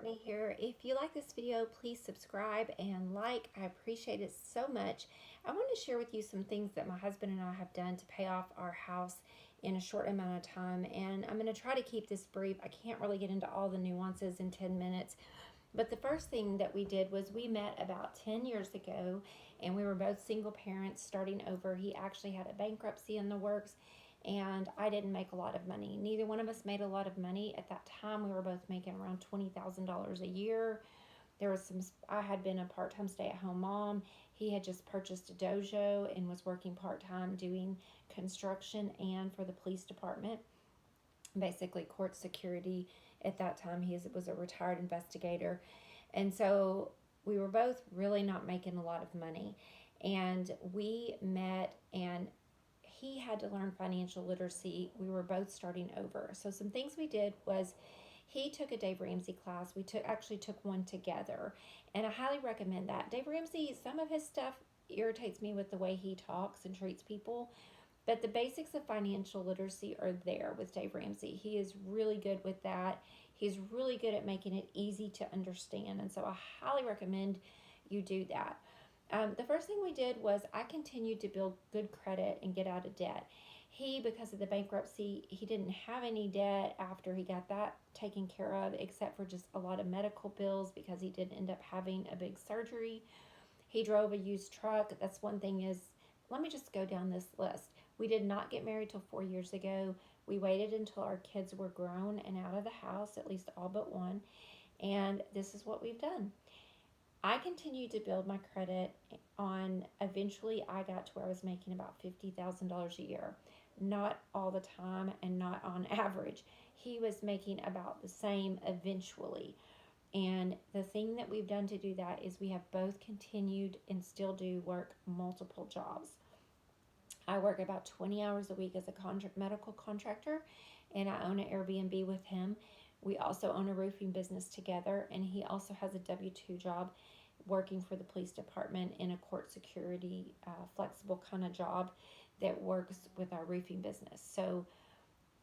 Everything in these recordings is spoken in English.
Courtney here. If you like this video, please subscribe and like. I appreciate it so much. I want to share with you some things that my husband and I have done to pay off our house in a short amount of time. And I'm going to try to keep this brief. I can't really get into all the nuances in 10 minutes. But the first thing that we did was we met about 10 years ago, and we were both single parents starting over. He actually had a bankruptcy in the works, and I didn't make a lot of money. Neither one of us made a lot of money. At that time, we were both making around $20,000 a year. I had been a part-time stay-at-home mom. He had just purchased a dojo and was working part-time doing construction and for the police department, basically court security. At that time, he was a retired investigator. And so we were both really not making a lot of money. And we met, and he had to learn financial literacy. We were both starting over. So some things we did was he took a Dave Ramsey class. We actually took one together, and I highly recommend that. Dave Ramsey, some of his stuff irritates me with the way he talks and treats people, but the basics of financial literacy are there with Dave Ramsey. He is really good with that. He's really good at making it easy to understand, and so I highly recommend you do that. The first thing we did was I continued to build good credit and get out of debt. He, because of the bankruptcy, he didn't have any debt after he got that taken care of, except for just a lot of medical bills because he did end up having a big surgery. He drove a used truck. That's one thing is, let me just go down this list. We did not get married till 4 years ago. We waited until our kids were grown and out of the house, at least all but one. And this is what we've done. I continued to build my credit on, eventually I got to where I was making about $50,000 a year. Not all the time and not on average. He was making about the same eventually. And the thing that we've done to do that is we have both continued and still do work multiple jobs. I work about 20 hours a week as a medical contractor, and I own an Airbnb with him. We also own a roofing business together, and he also has a W-2 job working for the police department in a court security, flexible kind of job that works with our roofing business. So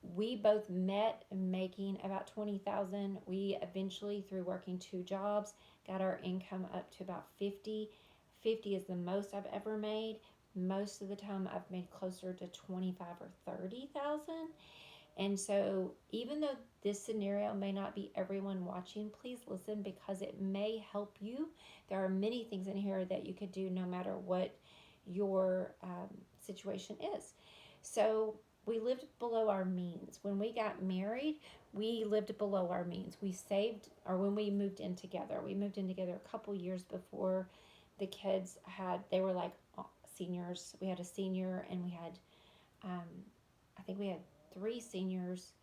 we both met making about $20,000. We eventually, through working two jobs, got our income up to about 50. 50 is the most I've ever made. Most of the time I've made closer to 25 or 30,000. And so even though this scenario may not be everyone watching, please listen because it may help you. There are many things in here that you could do no matter what your situation is. So we lived below our means. When we got married, we lived below our means. We saved, or when we moved in together, a couple years before the kids they were like seniors. We had a senior and we had, I think we had 3 seniors.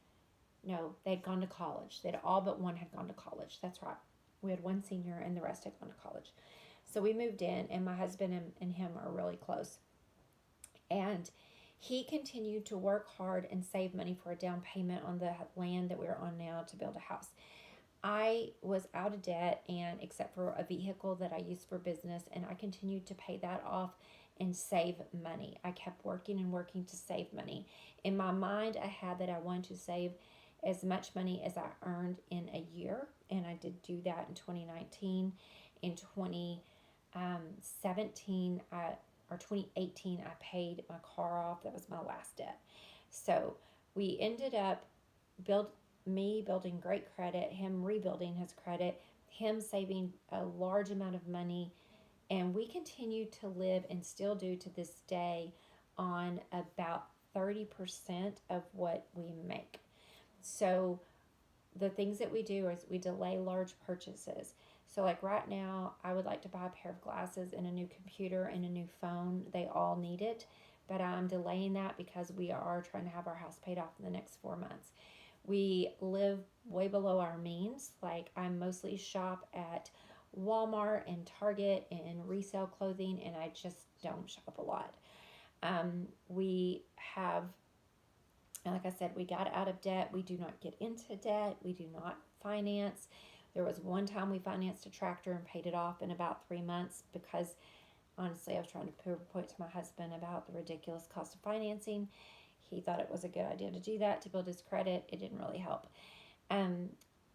No, they'd gone to college. They'd all but one had gone to college. That's right. We had 1 senior and the rest had gone to college. So we moved in, and my husband and him are really close. And he continued to work hard and save money for a down payment on the land that we're on now to build a house. I was out of debt, and except for a vehicle that I used for business, and I continued to pay that off and save money. I kept working and working to save money. In my mind, I had that I wanted to save as much money as I earned in a year, and I did do that in 2019. In 2017, or 2018, I paid my car off. That was my last debt. So we ended up me building great credit, him rebuilding his credit, him saving a large amount of money, and we continue to live, and still do to this day, on about 30% of what we make. So the things that we do is we delay large purchases. So like right now, I would like to buy a pair of glasses and a new computer and a new phone. They all need it, but I'm delaying that because we are trying to have our house paid off in the next 4 months. We live way below our means. Like, I mostly shop at Walmart and Target and resale clothing, and I just don't shop a lot. We have, like I said, we got out of debt. We do not get into debt. We do not finance. There was one time we financed a tractor and paid it off in about 3 months because, honestly, I was trying to prove a point to my husband about the ridiculous cost of financing. He thought it was a good idea to do that to build his credit. It didn't really help.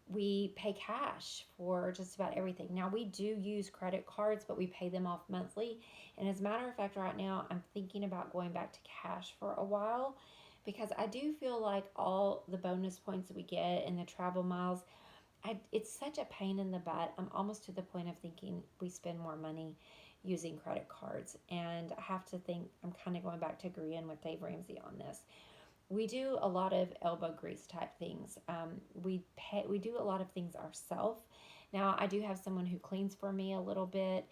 we pay cash for just about everything. Now, we do use credit cards, but we pay them off monthly. And as a matter of fact, right now, I'm thinking about going back to cash for a while because I do feel like all the bonus points that we get and the travel miles, it's such a pain in the butt. I'm almost to the point of thinking we spend more money using credit cards. And I have to think, I'm kind of going back to agreeing with Dave Ramsey on this. We do a lot of elbow grease type things. We do a lot of things ourselves. Now, I do have someone who cleans for me a little bit.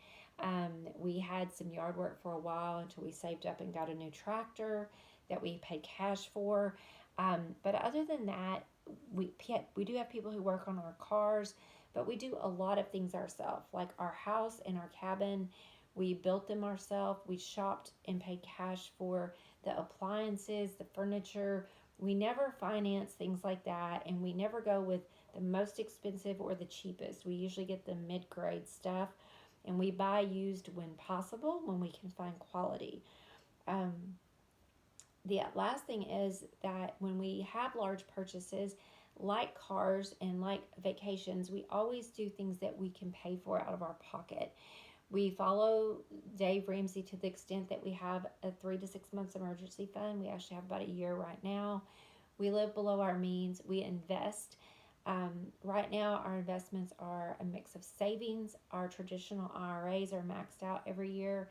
We had some yard work for a while until we saved up and got a new tractor that we paid cash for. But other than that, we do have people who work on our cars, but we do a lot of things ourselves, like our house and our cabin. We built them ourselves. We shopped and paid cash for the appliances, the furniture. We never finance things like that, and we never go with the most expensive or the cheapest. We usually get the mid-grade stuff, and we buy used when possible, when we can find quality. Um, the last thing is that when we have large purchases, like cars and like vacations, we always do things that we can pay for out of our pocket. We follow Dave Ramsey to the extent that we have a 3 to 6 months emergency fund. We actually have about a year right now. We live below our means. We invest. Right now, our investments are a mix of savings. Our traditional IRAs are maxed out every year,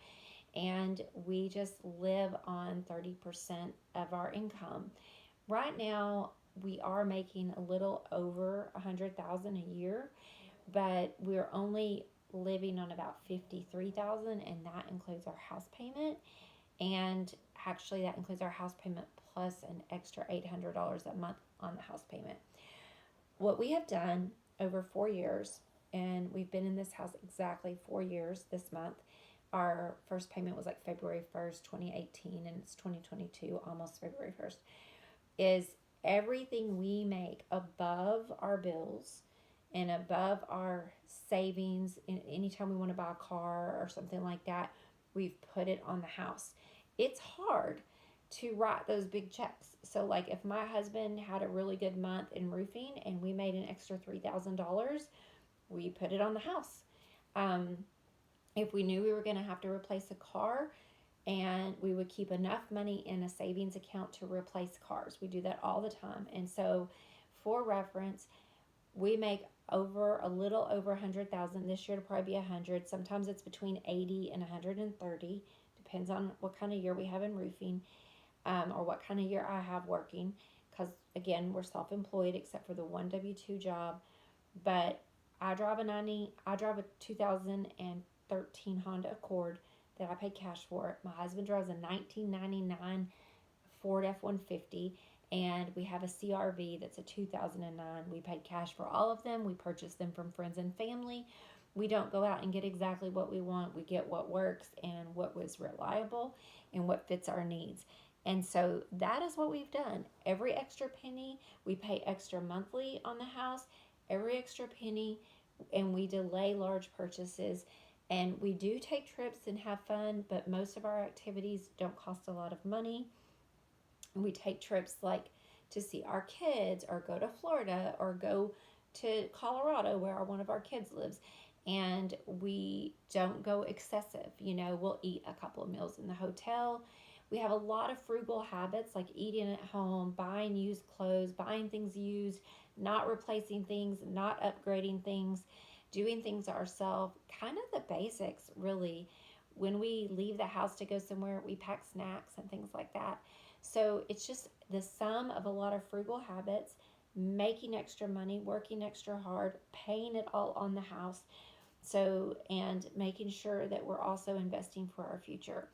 and we just live on 30% of our income. Right now, we are making a little over 100,000 a year, but we're only living on about 53,000, and that includes our house payment. And actually, that includes our house payment plus an extra $800 a month on the house payment. What we have done over 4 years, and we've been in this house exactly 4 years this month. Our first payment was like February 1st, 2018, and it's 2022, almost February 1st, is everything we make above our bills and above our savings. Anytime we want to buy a car or something like that, we've put it on the house. It's hard to write those big checks. So, like, if my husband had a really good month in roofing and we made an extra $3,000, we put it on the house. If we knew we were going to have to replace a car, and we would keep enough money in a savings account to replace cars. We do that all the time. And so, for reference, we make a little over 100,000 this year. To probably be 100. Sometimes it's between 80 and 130. Depends on what kind of year we have in roofing, or what kind of year I have working. Because again, we're self-employed except for the one W-2 job. But I drive a 2013 Honda Accord that I paid cash for. My husband drives a 1999 Ford F-150, and we have a CRV that's a 2009. We paid cash for all of them. We purchased them from friends and family. We don't go out and get exactly what we want. We get what works and what was reliable and what fits our needs. And so that is what we've done. Every extra penny, we pay extra monthly on the house, every extra penny, and we delay large purchases. And we do take trips and have fun, but most of our activities don't cost a lot of money. We take trips like to see our kids, or go to Florida, or go to Colorado where one of our kids lives. And we don't go excessive. We'll eat a couple of meals in the hotel. We have a lot of frugal habits, like eating at home, buying used clothes, buying things used, not replacing things, not upgrading things, doing things ourselves, kind of the basics, really. When we leave the house to go somewhere, we pack snacks and things like that. So it's just the sum of a lot of frugal habits, making extra money, working extra hard, paying it all on the house. So, and making sure that we're also investing for our future.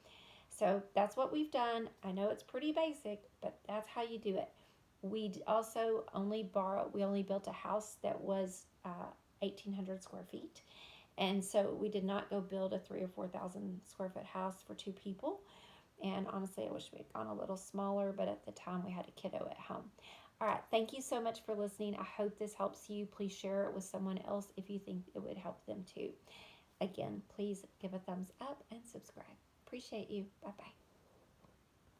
So that's what we've done. I know it's pretty basic, but that's how you do it. We also we only built a house that was 1,800 square feet. And so we did not go build a 3,000 or 4,000 square foot house for two people. And honestly, I wish we had gone a little smaller, but at the time we had a kiddo at home. All right, thank you so much for listening. I hope this helps you. Please share it with someone else if you think it would help them too. Again, please give a thumbs up and subscribe. Appreciate you. Bye-bye.